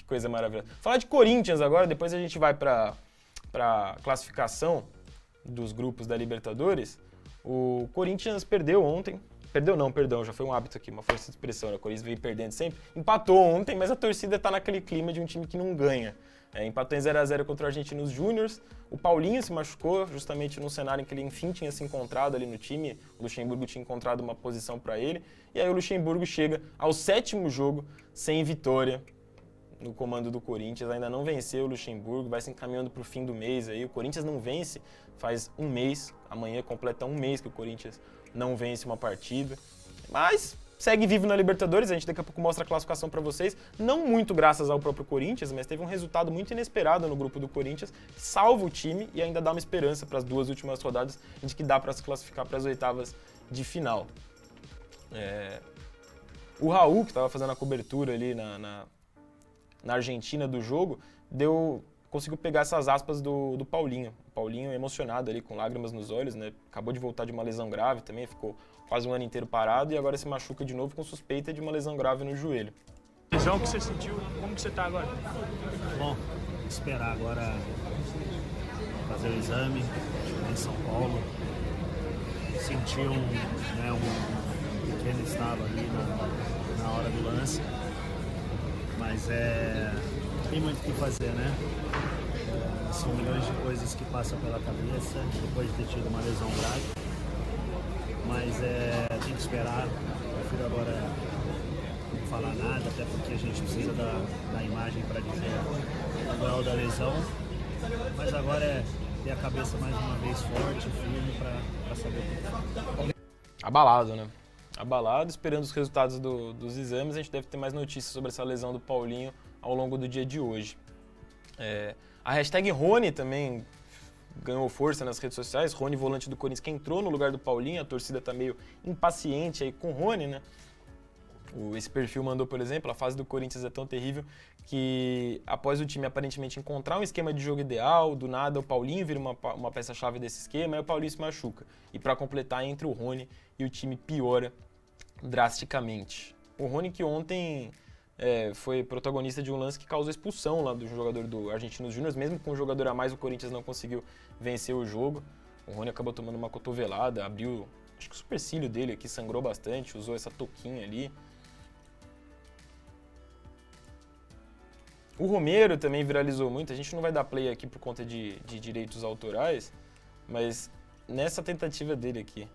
coisa maravilhosa. Falar de Corinthians agora, depois a gente vai para classificação dos grupos da Libertadores. O Corinthians perdeu ontem. Perdeu não, perdão, já foi um hábito aqui, uma força de expressão, né? O Corinthians veio perdendo sempre. Empatou ontem, mas a torcida tá naquele clima de um time que não ganha. Empatou em 0x0 contra o Argentinos Júniors. O Paulinho se machucou justamente num cenário em que ele enfim tinha se encontrado ali no time. O Luxemburgo tinha encontrado uma posição para ele. E aí o Luxemburgo chega ao 7º jogo sem vitória no comando do Corinthians. Ainda não venceu o Luxemburgo, vai se encaminhando para o fim do mês. Aí. O Corinthians não vence faz um mês. Amanhã completa um mês que o Corinthians não vence uma partida. Mas segue vivo na Libertadores, a gente daqui a pouco mostra a classificação para vocês, não muito graças ao próprio Corinthians, mas teve um resultado muito inesperado no grupo do Corinthians, que salva o time e ainda dá uma esperança para as 2 últimas rodadas de que dá para se classificar para as oitavas de final. O Raul, que estava fazendo a cobertura ali na Argentina do jogo, conseguiu pegar essas aspas do Paulinho. O Paulinho emocionado ali, com lágrimas nos olhos, né? Acabou de voltar de uma lesão grave também, ficou quase um ano inteiro parado e agora se machuca de novo com suspeita de uma lesão grave no joelho. Lesão que você sentiu, como que você tá agora? Bom, esperar agora fazer o exame, chegar em São Paulo, senti um pequeno estalo ali na hora do lance, mas tem muito o que fazer, né? São milhões de coisas que passam pela cabeça depois de ter tido uma lesão grave. Mas tem que esperar, prefiro agora não falar nada, até porque a gente precisa da imagem para dizer o grau da lesão. Mas agora é ter a cabeça mais uma vez forte, firme, para saber o que. Abalado, né? Abalado, esperando os resultados dos exames. A gente deve ter mais notícias sobre essa lesão do Paulinho ao longo do dia de hoje. A hashtag Rony também ganhou força nas redes sociais. Rony, volante do Corinthians, que entrou no lugar do Paulinho. A torcida tá meio impaciente aí com o Rony, né? Esse perfil mandou, por exemplo, a fase do Corinthians é tão terrível que após o time aparentemente encontrar um esquema de jogo ideal, do nada o Paulinho vira uma peça-chave desse esquema e o Paulinho se machuca. E para completar, entra o Rony e o time piora drasticamente. O Rony que ontem foi protagonista de um lance que causou expulsão lá do jogador do Argentinos Júnior, mesmo com um jogador a mais o Corinthians não conseguiu vencer o jogo. O Rony acabou tomando uma cotovelada, abriu, acho que o supercílio dele aqui sangrou bastante, usou essa touquinha ali. O Romero também viralizou muito, a gente não vai dar play aqui por conta de direitos autorais, mas nessa tentativa dele aqui,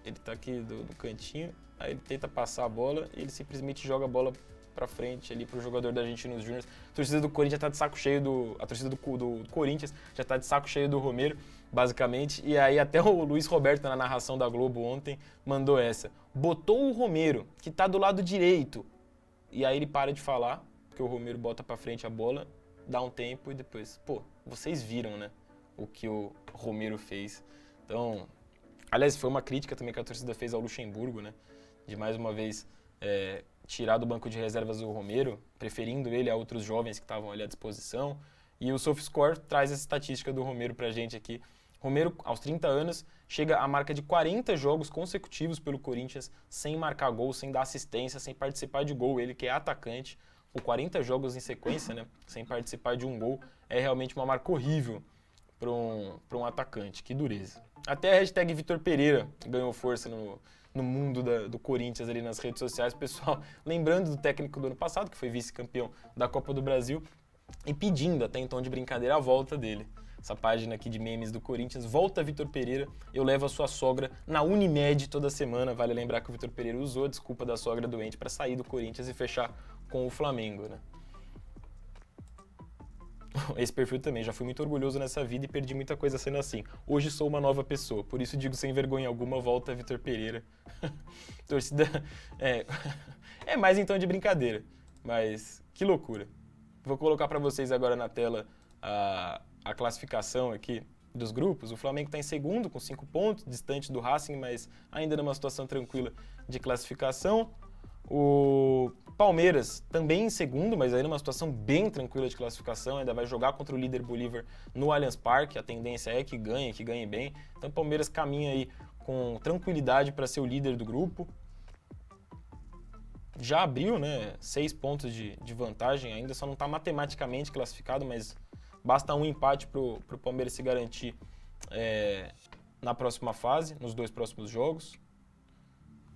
ele tá aqui do cantinho, aí ele tenta passar a bola e ele simplesmente joga a bola pra frente ali pro jogador da Argentinos Júnior. A torcida do Corinthians já tá de saco cheio a torcida do Corinthians já tá de saco cheio do Romero, basicamente, e aí até o Luiz Roberto na narração da Globo ontem mandou essa. Botou o Romero, que tá do lado direito, e aí ele para de falar, porque o Romero bota pra frente a bola, dá um tempo e depois, vocês viram, né, o que o Romero fez. Então, aliás, foi uma crítica também que a torcida fez ao Luxemburgo, né, de mais uma vez tirar do banco de reservas o Romero, preferindo ele a outros jovens que estavam ali à disposição. E o SofaScore traz essa estatística do Romero pra gente aqui. Romero, aos 30 anos, chega à marca de 40 jogos consecutivos pelo Corinthians sem marcar gol, sem dar assistência, sem participar de gol. Ele que é atacante, por 40 jogos em sequência, né, sem participar de um gol, é realmente uma marca horrível para um atacante. Que dureza. Até a hashtag Vitor Pereira ganhou força no mundo do Corinthians ali nas redes sociais. Pessoal, lembrando do técnico do ano passado, que foi vice-campeão da Copa do Brasil, e pedindo, até então de brincadeira, a volta dele. Essa página aqui de memes do Corinthians, volta Vitor Pereira, eu levo a sua sogra na Unimed toda semana. Vale lembrar que o Vitor Pereira usou a desculpa da sogra doente para sair do Corinthians e fechar com o Flamengo, né? Esse perfil também, já fui muito orgulhoso nessa vida e perdi muita coisa sendo assim. Hoje sou uma nova pessoa, por isso digo sem vergonha alguma, volta Vitor Pereira. Torcida é mais então de brincadeira, mas que loucura. Vou colocar para vocês agora na tela a classificação aqui dos grupos. O Flamengo está em segundo com 5 pontos, distante do Racing, mas ainda numa situação tranquila de classificação. O Palmeiras também em segundo, mas aí numa situação bem tranquila de classificação, ainda vai jogar contra o líder Bolívar no Allianz Parque, a tendência é que ganhe bem. Então o Palmeiras caminha aí com tranquilidade para ser o líder do grupo. já abriu, né, 6 pontos de vantagem, ainda só não está matematicamente classificado, mas basta um empate para o Palmeiras se garantir na próxima fase, nos 2 próximos jogos.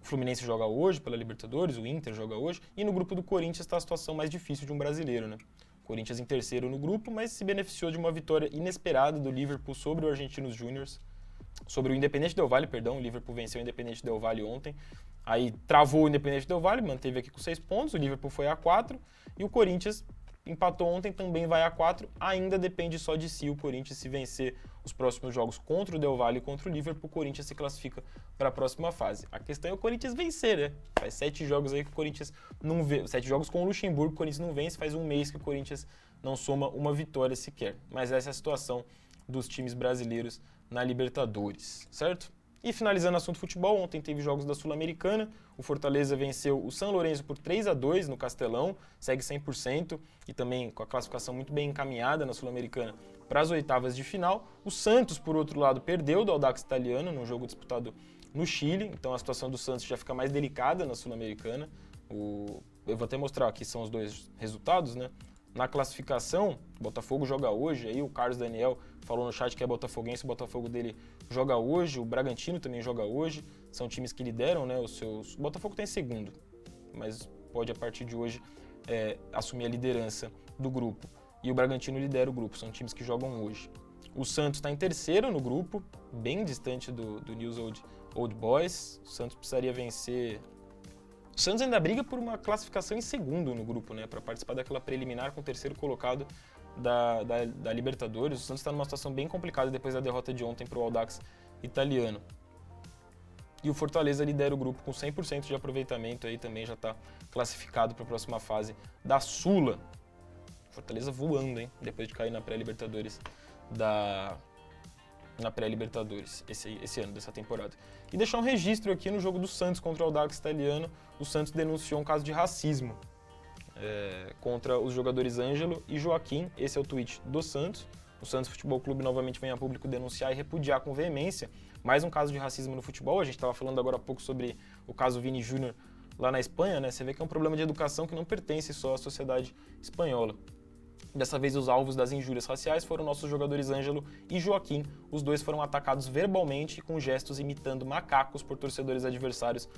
O Fluminense joga hoje pela Libertadores, o Inter joga hoje, e no grupo do Corinthians está a situação mais difícil de um brasileiro, né? O Corinthians em terceiro no grupo, mas se beneficiou de uma vitória inesperada do Liverpool sobre o Argentinos Júnior, sobre o Independente Del Valle, perdão, o Liverpool venceu o Independente Del Valle ontem, aí travou o Independente Del Valle, manteve aqui com 6 pontos, o Liverpool foi a 4, e o Corinthians empatou ontem, também vai a 4, ainda depende só de si o Corinthians. Se vencer os próximos jogos contra o Del Valle e contra o Liverpool, o Corinthians se classifica para a próxima fase. A questão é o Corinthians vencer, né? Faz 7 jogos aí que o Corinthians não vê, 7 jogos com o Luxemburgo, o Corinthians não vence, faz um mês que o Corinthians não soma uma vitória sequer. Mas essa é a situação dos times brasileiros na Libertadores, certo? E finalizando o assunto futebol, ontem teve jogos da Sul-Americana, o Fortaleza venceu o São Lourenço por 3-2 no Castelão, segue 100% e também com a classificação muito bem encaminhada na Sul-Americana para as oitavas de final. O Santos, por outro lado, perdeu do Audax Italiano num jogo disputado no Chile, então a situação do Santos já fica mais delicada na Sul-Americana. Eu vou até mostrar aqui, são os 2 resultados, né? Na classificação, o Botafogo joga hoje, aí o Carlos Daniel falou no chat que é botafoguense, o Botafogo dele joga hoje, o Bragantino também joga hoje, são times que lideram, né, os seus... O Botafogo está em segundo, mas pode a partir de hoje assumir a liderança do grupo. E o Bragantino lidera o grupo, são times que jogam hoje. O Santos está em terceiro no grupo, bem distante do News Old Boys, o Santos precisaria vencer... O Santos ainda briga por uma classificação em segundo no grupo, né, para participar daquela preliminar com o terceiro colocado da Libertadores. O Santos está numa situação bem complicada depois da derrota de ontem para o Audax Italiano. E o Fortaleza lidera o grupo com 100% de aproveitamento, aí também já está classificado para a próxima fase da Sula. Fortaleza voando, hein, depois de cair na pré-Libertadores esse ano, dessa temporada. E deixar um registro aqui no jogo do Santos contra o Audax Italiano. O Santos denunciou um caso de racismo contra os jogadores Ângelo e Joaquim. Esse é o tweet do Santos. O Santos Futebol Clube novamente vem a público denunciar e repudiar com veemência mais um caso de racismo no futebol. A gente estava falando agora há pouco sobre o caso Vini Júnior lá na Espanha, né? Você vê que é um problema de educação que não pertence só à sociedade espanhola. Dessa vez, os alvos das injúrias raciais foram nossos jogadores Ângelo e Joaquim. Os dois foram atacados verbalmente e com gestos imitando macacos por torcedores adversários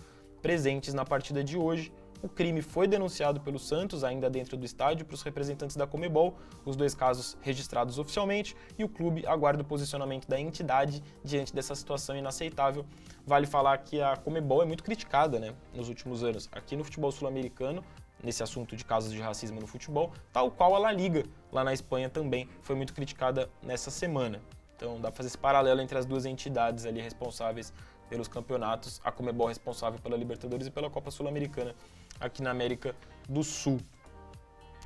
presentes na partida de hoje. O crime foi denunciado pelo Santos, ainda dentro do estádio, para os representantes da Conmebol, os 2 casos registrados oficialmente, e o clube aguarda o posicionamento da entidade diante dessa situação inaceitável. Vale falar que a Conmebol é muito criticada, né, nos últimos anos, aqui no futebol sul-americano, nesse assunto de casos de racismo no futebol, tal qual a La Liga, lá na Espanha, também foi muito criticada nessa semana. Então dá para fazer esse paralelo entre as 2 entidades ali responsáveis pelos campeonatos, a Conmebol responsável pela Libertadores e pela Copa Sul-Americana aqui na América do Sul.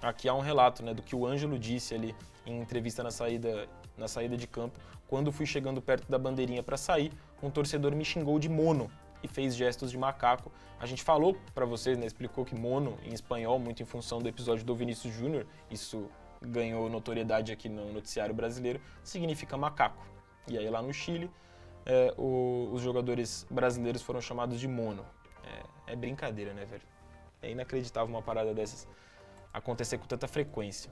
Aqui há um relato, né, do que o Ângelo disse ali em entrevista na saída de campo. Quando fui chegando perto da bandeirinha para sair, um torcedor me xingou de mono e fez gestos de macaco. A gente falou para vocês, né, explicou que mono em espanhol, muito em função do episódio do Vinícius Júnior, isso ganhou notoriedade aqui no noticiário brasileiro, significa macaco. E aí lá no Chile, os jogadores brasileiros foram chamados de mono. É brincadeira, né, velho? É inacreditável uma parada dessas acontecer com tanta frequência.